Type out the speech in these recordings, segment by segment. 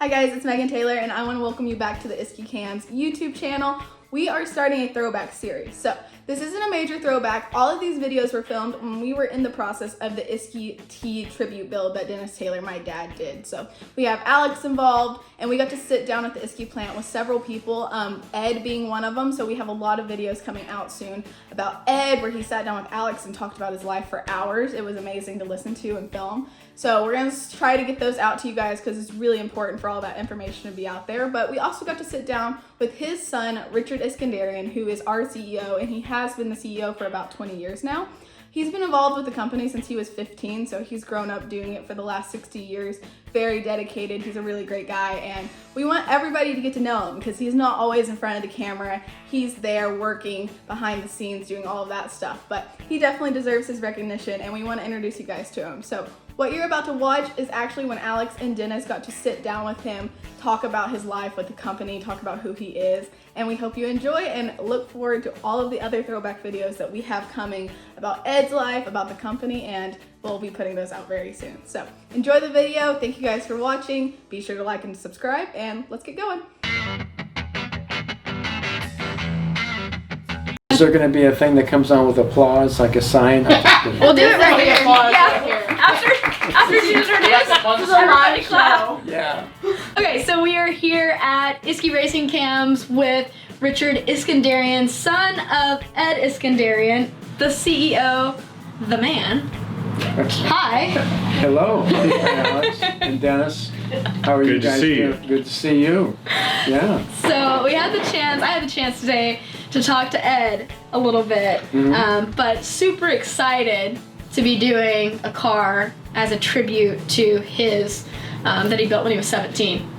Hi guys, it's Megan Taylor and I want to welcome you back to the Isky Cams YouTube channel. We are starting a throwback series. So this isn't a major throwback. All of these videos were filmed when we were in the process of the Isky T tribute build that Dennis Taylor, my dad, did. So we have Alex involved and we got to sit down at the Isky plant with several people, Ed being one of them. So we have a lot of videos coming out soon about Ed where he sat down with Alex and talked about his life for hours. It was amazing to listen to and film. So we're gonna try to get those out to you guys because it's really important for all that information to be out there. But we also got to sit down with his son, Richard Iskenderian, who is our CEO, and he has been the CEO for about 20 years now. He's been involved with the company since he was 15, so he's grown up doing it for the last 60 years. Very dedicated, he's a really great guy, and we want everybody to get to know him because he's not always in front of the camera. He's there working behind the scenes, doing all of that stuff, but he definitely deserves his recognition, and we want to introduce you guys to him. So what you're about to watch is actually when Alex and Dennis got to sit down with him, talk about his life with the company, talk about who he is, and we hope you enjoy and look forward to all of the other throwback videos that we have coming about Ed's life, about the company, and we'll be putting those out very soon. So enjoy the video. Thank you guys for watching. Be sure to like and subscribe, and let's get going. Is there going to be a thing that comes on with applause, like a sign? We'll do it right here. Yeah. After she introduced, this is a live show. Yeah. Okay, so we are here at Isky Racing Cams with Richard Iskenderian, son of Ed Iskenderian, the CEO, the man. Hi. Hello, Alex and Dennis. How are you guys doing? Good to see you. Yeah. So I had the chance today to talk to Ed a little bit, but super excited to be doing a car as a tribute to his, that he built when he was 17.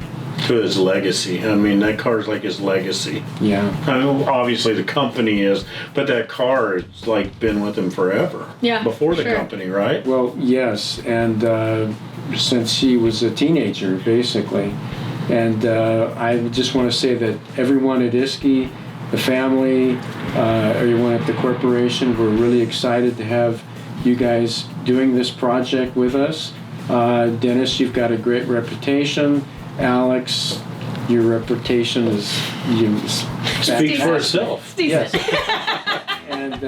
To his legacy. I mean, that car's like his legacy. Yeah. I mean, obviously the company is, but that car has like been with him forever. Yeah. Before the company, right? Well, yes, and since he was a teenager, basically. And I just want to say that everyone at Isky, the family, everyone at the corporation, we're really excited to have you guys doing this project with us. Dennis, you've got a great reputation. Alex, your reputation is Speaks for itself. Yes. And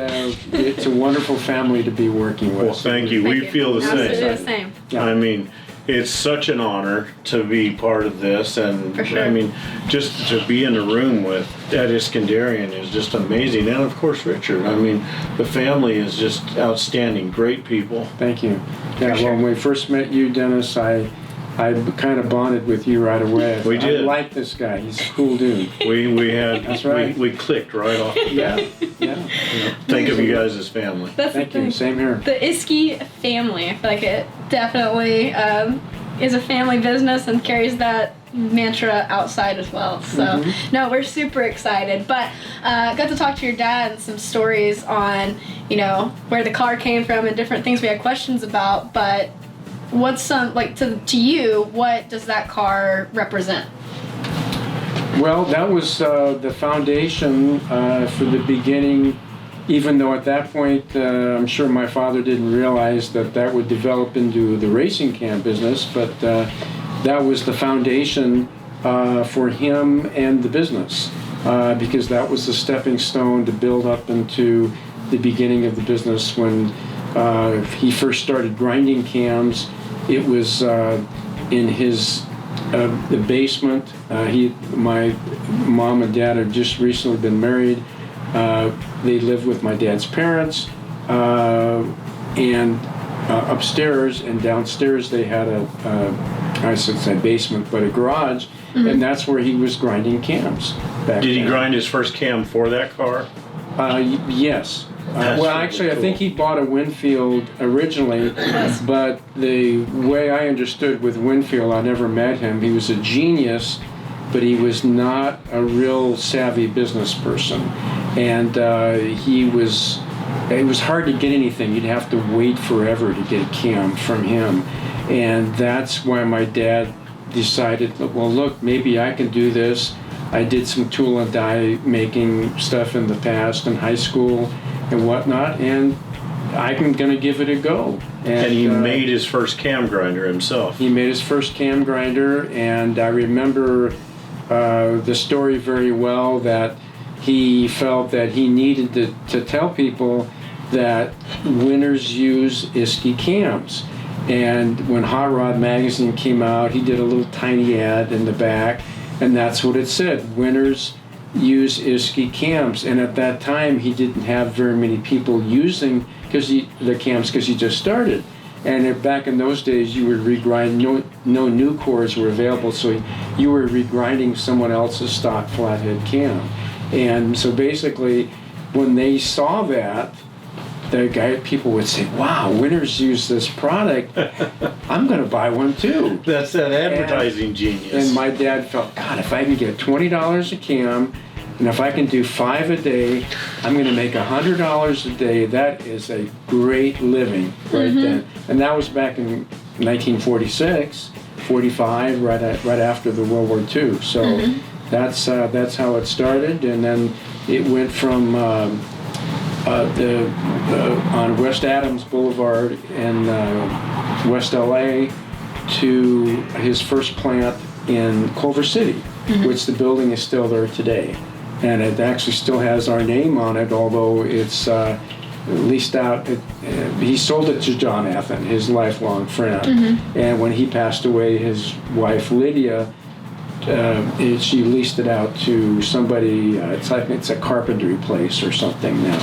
it's a wonderful family to be working with. Well, thank you. We feel the Absolutely the same. same. Yeah. I mean, it's such an honor to be part of this, and For sure. I mean, just to be in the room with Ed Iskenderian is just amazing, and of course Richard. I mean, the family is just outstanding, great people. Thank you. Yeah, well, when we first met you, Dennis, I kind of bonded with you right away. We did. I like this guy. He's a cool dude. We had That's right. we clicked right off. Yeah. Think of you guys as family. That's Thank the thing. you. Same here. The Isky family, I feel like it definitely is a family business and carries that mantra outside as well. So no, we're super excited. But got to talk to your dad and some stories on, you know, where the car came from and different things we had questions about. But what's some, like, to you, what does that car represent? Well, that was the foundation for the beginning, even though at that point I'm sure my father didn't realize that that would develop into the racing cam business, but that was the foundation for him and the business, because that was the stepping stone to build up into the beginning of the business. When he first started grinding cams, it was in his the basement. My mom and dad had just recently been married. They lived with my dad's parents, and upstairs and downstairs they had I should say basement, but a garage, and that's where he was grinding cams back Did he then. grind his first cam for that car? Yes. That's Well, really actually, I cool. think he bought a Winfield originally, but the way I understood with Winfield, I never met him. He was a genius, but he was not a real savvy business person. And it was hard to get anything. You'd have to wait forever to get a cam from him. And that's why my dad decided, well, look, maybe I can do this. I did some tool and die making stuff in the past in high school and whatnot, and I'm going to give it a go. And he made his first cam grinder himself. He made his first cam grinder, and I remember the story very well, that he felt that he needed to tell people that winners use Isky Cams. And when Hot Rod magazine came out, he did a little tiny ad in the back, and that's what it said: winners use Isky Cams. And at that time, he didn't have very many people using the cams because he just started. And back in those days, you would regrind, no new cores were available, so you were regrinding someone else's stock flathead cam. And so basically, when they saw that, people would say, wow, winners use this product. I'm going to buy one too. That's that advertising genius. And my dad felt, God, if I can get $20 a cam, and if I can do 5 a day, I'm going to make $100 a day. That is a great living right then. And that was back in 1946, 45, right after the World War II. So that's how it started, and then it went from on West Adams Boulevard in West LA to his first plant in Culver City, which the building is still there today. And it actually still has our name on it, although it's leased out. He sold it to John Athen, his lifelong friend. And when he passed away, his wife Lydia, she leased it out to somebody. It's a carpentry place or something now.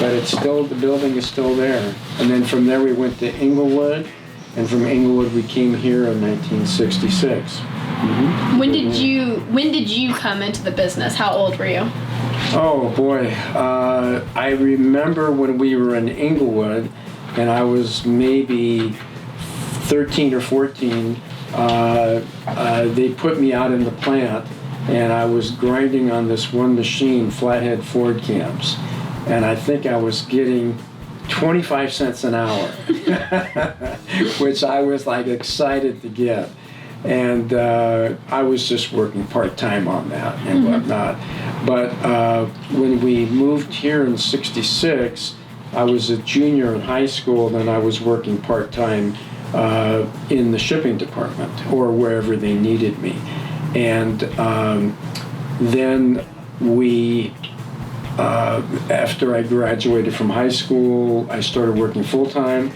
But it's still, the building is still there. And then from there we went to Inglewood, and from Inglewood we came here in 1966. When did you come into the business? How old were you? Oh boy, I remember when we were in Inglewood, and I was maybe 13 or 14. They put me out in the plant, and I was grinding on this one machine, flathead Ford cams, and I think I was getting 25 cents an hour, which I was like excited to get. And I was just working part-time on that and whatnot. But when we moved here in '66, I was a junior in high school, then I was working part-time in the shipping department or wherever they needed me. And then we, after I graduated from high school, I started working full-time.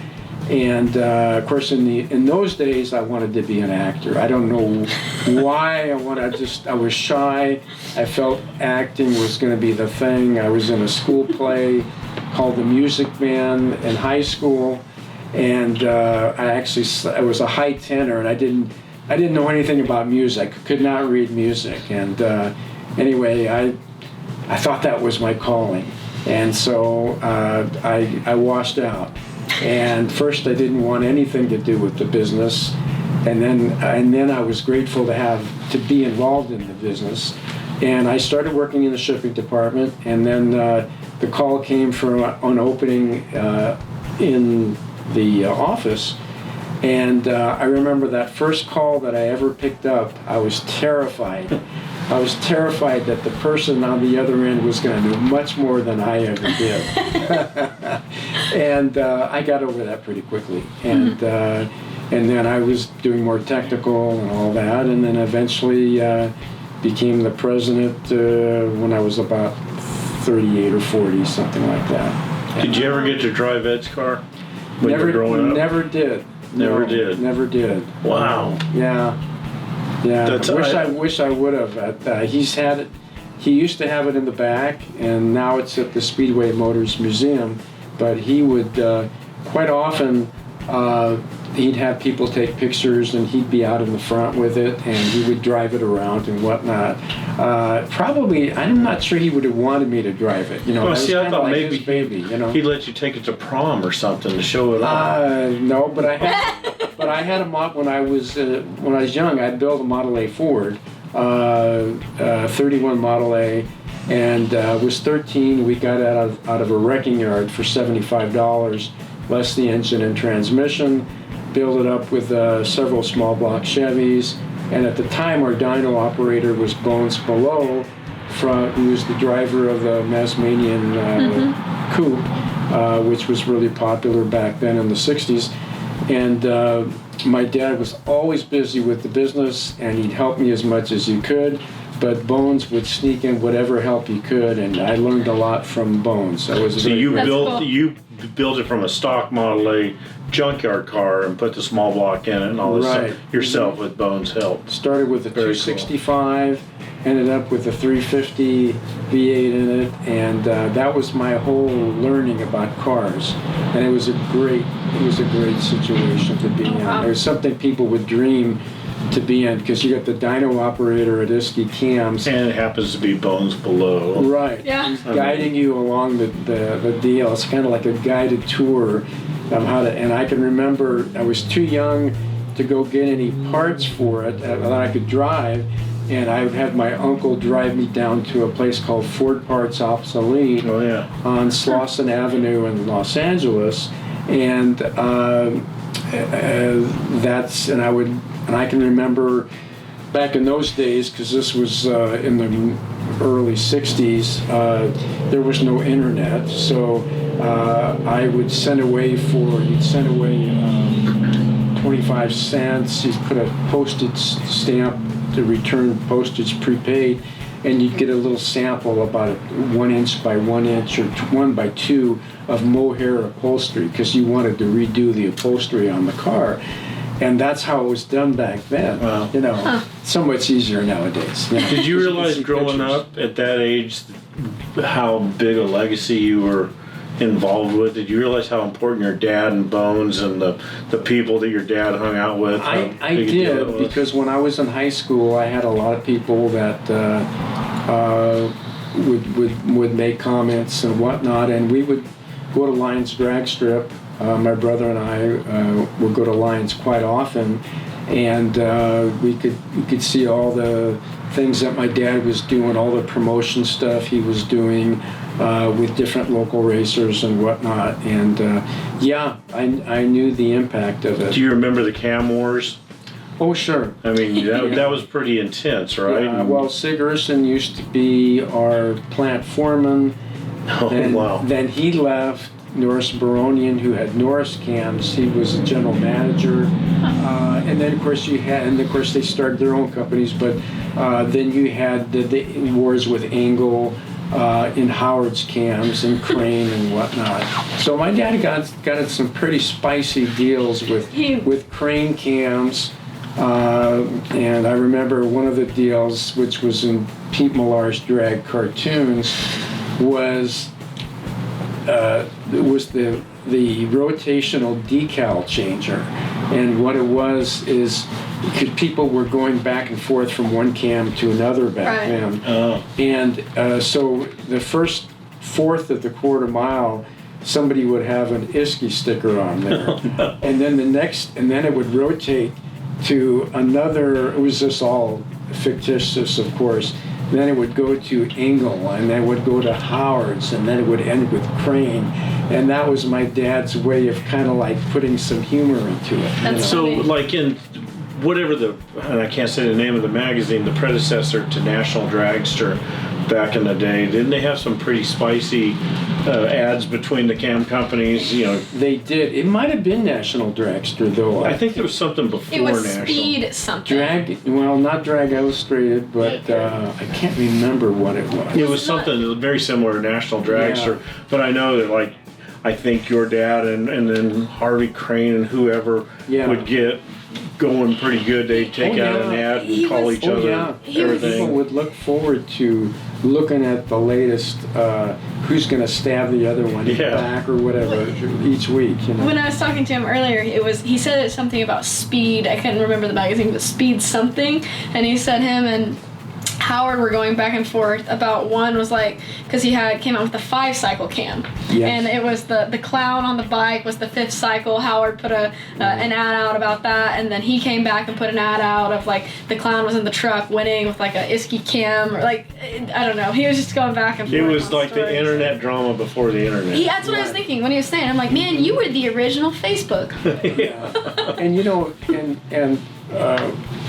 And of course, in those days, I wanted to be an actor. I don't know why. I was shy. I felt acting was going to be the thing. I was in a school play called The Music Man in high school, and I was a high tenor, and I didn't know anything about music. Could not read music, and anyway, I thought that was my calling, and so I washed out. And first, I didn't want anything to do with the business, and then I was grateful to be involved in the business. And I started working in the shipping department, and then the call came for an opening in the office. And I remember that first call that I ever picked up, I was terrified. I was terrified that the person on the other end was going to do much more than I ever did. And I got over that pretty quickly. And then I was doing more technical and all that, and then eventually became the president when I was about 38 or 40, something like that. Did you ever get to drive Ed's car when you were growing up? Never did. Never did. Never did. Wow. Yeah. I wish I would have. He used to have it in the back, and now it's at the Speedway Motors Museum. But he would quite often he'd have people take pictures, and he'd be out in the front with it, and he would drive it around and whatnot. Probably, I'm not sure he would have wanted me to drive it. You know, well, see, I thought like maybe his baby. You know, he'd let you take it to prom or something to show it off. No, but I had a when I was young. I built a Model A Ford, 31 Model A, and was 13. We got it out of a wrecking yard for $75, less the engine and transmission. Built it up with several small block Chevys, and at the time our dyno operator was Bones Below, who was the driver of the Masmanian coupe, which was really popular back then in the 60s. And my dad was always busy with the business, and he'd help me as much as he could, but Bones would sneak in whatever help he could, and I learned a lot from Bones. So you built it from a stock Model A junkyard car and put the small block in it and all this stuff yourself with Bones' help. Started with a 265, ended up with a 350 V8 in it, and that was my whole learning about cars. And it was a great situation to be in. It was something people would dream to be in, because you got the dyno operator at Isky Cams, and it happens to be Bones below. Right. Yeah. He's guiding you along the deal. It's kind of like a guided tour of how to. And I can remember I was too young to go get any parts for it that I could drive, and I would have my uncle drive me down to a place called Ford Parts Obsolete on Slauson Avenue in Los Angeles, and I can remember back in those days, because this was in the early 60s, there was no internet, so I would you'd send away 25 cents, you'd put a postage stamp to return postage prepaid, and you'd get a little sample about 1 inch by 1 inch or 1 by 2 of mohair upholstery, because you wanted to redo the upholstery on the car. And that's how it was done back then. Wow. You know, so much easier nowadays. You know. Did you realize growing up at that age how big a legacy you were involved with? Did you realize how important your dad and Bones and the people that your dad hung out with? I did, because when I was in high school, I had a lot of people that would make comments and whatnot, and we would go to Lions Drag Strip. My brother and I would go to Lions quite often, and we could see all the things that my dad was doing, all the promotion stuff he was doing with different local racers and whatnot. And I knew the impact of it. Do you remember the Cam Wars? Oh, sure. I mean, that was pretty intense, right? Yeah, well, Sig Urson used to be our plant foreman. Wow. Then he left. Norris Baronian, who had Norris Cams, he was a general manager, and then of course they started their own companies. But then you had the wars with Engel in Howard's Cams and Crane and whatnot. So my dad got some pretty spicy deals with Crane Cams, and I remember one of the deals, which was in Pete Millar's drag cartoons, was the rotational decal changer. And what it was is, because people were going back and forth from one cam to another back then. And so the first fourth of the quarter mile, somebody would have an Isky sticker on there. And then and it would rotate to another, it was just all fictitious, of course. Then it would go to Engel, and then it would go to Howard's, and then it would end with Crane. And that was my dad's way of kind of like putting some humor into it. So like in whatever and I can't say the name of the magazine, the predecessor to National Dragster back in the day, didn't they have some pretty spicy ads between the cam companies? You know, they did. It might have been National Dragster, though. I think there was something before National. It was Speed something. Not Drag Illustrated, but I can't remember what it was. It was something very similar to National Dragster, but I know that I think your dad and then Harvey Crane and whoever would get going pretty good. They'd take out an ad and call each other everything. People would look forward to looking at the latest who's going to stab the other one in the back or whatever each week. You know? When I was talking to him earlier, he said something about Speed. I couldn't remember the magazine, but Speed something. And he said him and Howard were going back and forth about, one was like, because he came out with the 5-cycle cam, and it was the clown on the bike was the 5th cycle. Howard put an ad out about that, and then he came back and put an ad out of like the clown was in the truck winning with like a Isky cam, or like, I don't know, he was just going back and forth. It was like stories. The internet drama before the internet. That's what I was thinking when he was saying. I'm like, man, you were the original Facebook. And you know, and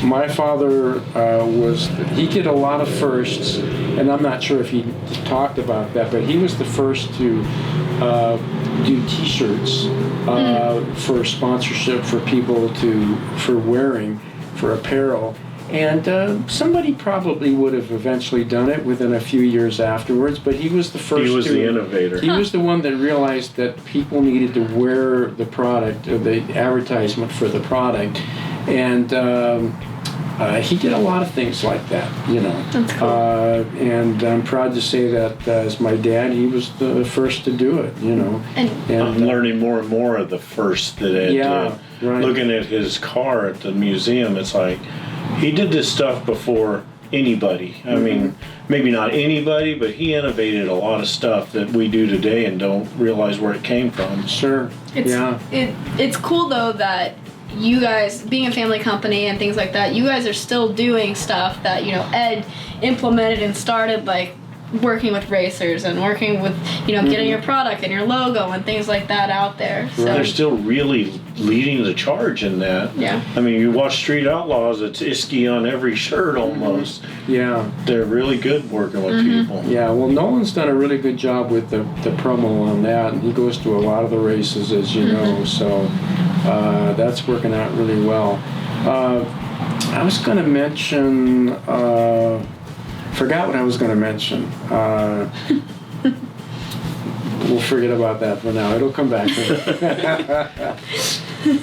my father he did a lot of firsts, and I'm not sure if he talked about that, but he was the first to do T-shirts for sponsorship for people for wearing, for apparel. And somebody probably would have eventually done it within a few years afterwards, but he was the first. He was the innovator. He was the one that realized that people needed to wear the product, or the advertisement for the product, and he did a lot of things like that, you know. That's cool. And I'm proud to say that as my dad, he was the first to do it, you know. And I'm learning more and more of the first that Ed did. Right. Looking at his car at the museum, it's like, he did this stuff before anybody. I mean, maybe not anybody, but he innovated a lot of stuff that we do today and don't realize where it came from. Sure. It's cool though that you guys, being a family company and things like that, you guys are still doing stuff that, you know, Ed implemented and started, like working with racers and working with, you know, getting your product and your logo and things like that out there. So they're still really leading the charge in that. Yeah. I mean, you watch Street Outlaws, it's Isky on every shirt almost. Yeah. They're really good working with people. Yeah, well, Nolan's done a really good job with the promo on that, and he goes to a lot of the races, as you know, so that's working out really well. I was going to mention, forgot what I was going to mention. We'll forget about that for now. It'll come back.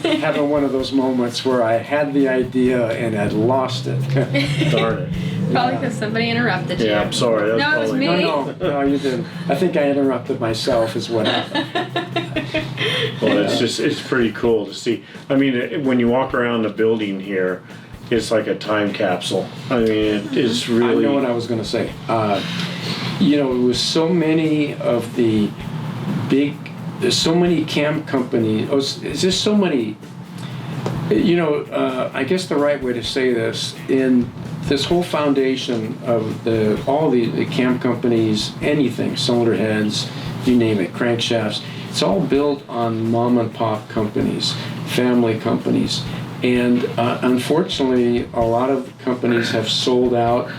Having one of those moments where I had the idea and had lost it. Darn it. probably because somebody interrupted you. Yeah, I'm sorry. That was No, it was probably- me. No, you didn't. I think I interrupted myself is what happened. Well, it's pretty cool to see. I mean, when you walk around the building here, it's like a time capsule. I mean, it's really. I know what I was going to say. You know, it was so many of the big, there's so many cam companies. Oh, is there so many? You know, I guess the right way to say this, in this whole foundation of all the cam companies, anything, cylinder heads, you name it, crankshafts, it's all built on mom and pop companies, family companies. And unfortunately, a lot of companies have sold out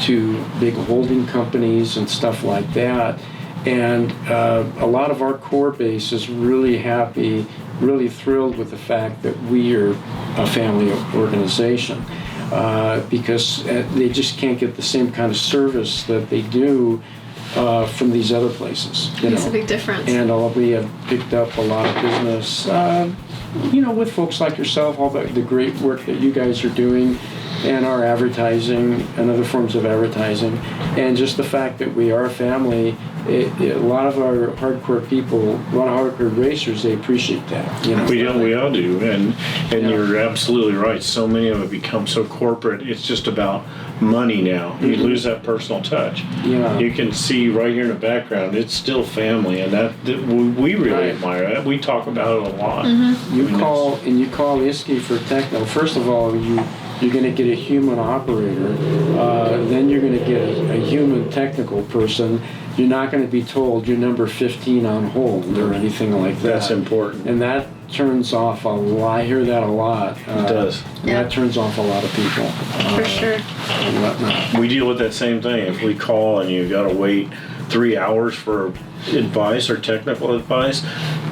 to big holding companies and stuff like that. And a lot of our core base is really happy, really thrilled with the fact that we are a family organization because they just can't get the same kind of service that they do from these other places. Makes a big difference. And we have picked up a lot of business, you know, with folks like yourself, all the great work that you guys are doing, and our advertising and other forms of advertising, and just the fact that we are a family. A lot of our hardcore people, a lot of hardcore racers, they appreciate that. You know? We all do, and you're absolutely right. So many of it become so corporate. It's just about money now. You lose that personal touch. Yeah. You can see right here in the background, it's still family, and that we really admire that. We talk about it a lot. You call Isky for techno. First of all, you're going to get a human operator. Then you're going to get a human technical person. You're not going to be told you're number 15 on hold or anything like that. That's important. And that turns off a lot. I hear that a lot. It does. Yeah. That turns off a lot of people. For sure. And whatnot. We deal with that same thing. If we call and you got to wait 3 hours for advice or technical advice,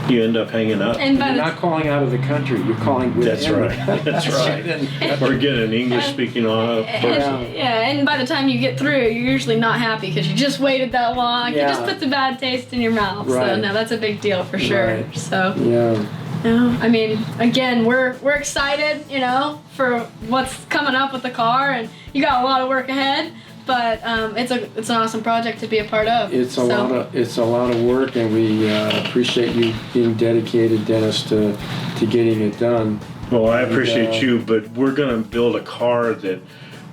you end up hanging up. And You're not calling out of the country. You're calling within. That's right. That's right. Or get an English-speaking person. And by the time you get through, you're usually not happy because you just waited that long. Yeah. It just puts a bad taste in your mouth. Right. So no, that's a big deal for sure. Right. So Yeah. no, I mean, again, we're excited, you know, for what's coming up with the car, and you got a lot of work ahead. But it's an awesome project to be a part of. It's a lot of work, and we appreciate you being dedicated, Dennis, to getting it done. Well, I appreciate you, but we're going to build a car that,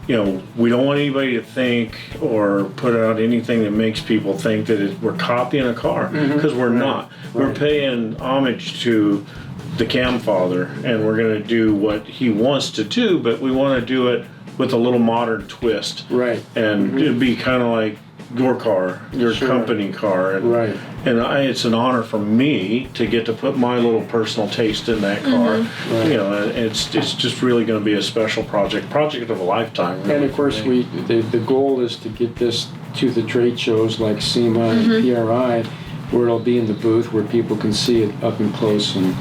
you know, we don't want anybody to think or put out anything that makes people think that we're copying a car, because we're not. Right. We're paying homage to the Cam Father, and we're going to do what he wants to do, but we want to do it with a little modern twist. Right. And it'd be kind of like your car, your Sure. company car. And, Right. And it's an honor for me to get to put my little personal taste in that car. Right. You know, it's just really going to be a special project of a lifetime. Really, And of course, for me. the goal is to get this to the trade shows like SEMA and PRI, where it'll be in the booth where people can see it up and close and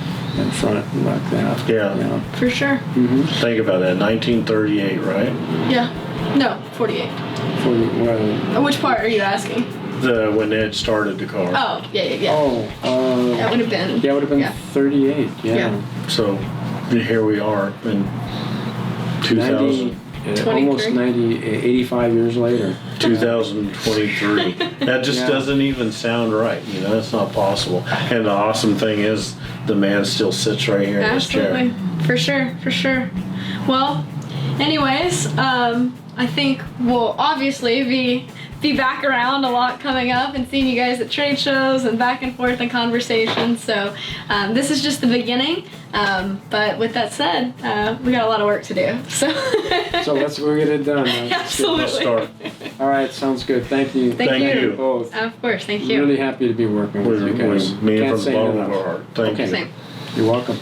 front and like that. Yeah. You know? For sure. Mm-hmm. Think about that. 1938, right? Yeah. No, 48. Which part are you asking? When Ed started the car. Oh, yeah. Oh, That would have been. yeah, it would have been 38. Yeah. So here we are in 2000. 23. Almost 85 years later. 2023. That just doesn't even sound right. You know, it's not possible. And the awesome thing is, the man still sits right here in his chair. Absolutely. For sure. Well, anyways, I think we'll obviously be back around a lot coming up and seeing you guys at trade shows and back and forth in conversations. So this is just the beginning. But with that said, we got a lot of work to do. So let's go get it done. Absolutely. Let's start. All right, sounds good. Thank you. Thank you both. Of course, thank you. Really happy to be working with you guys. Me Can't from say the bottom enough. of our heart. Thank you. Same. You're welcome.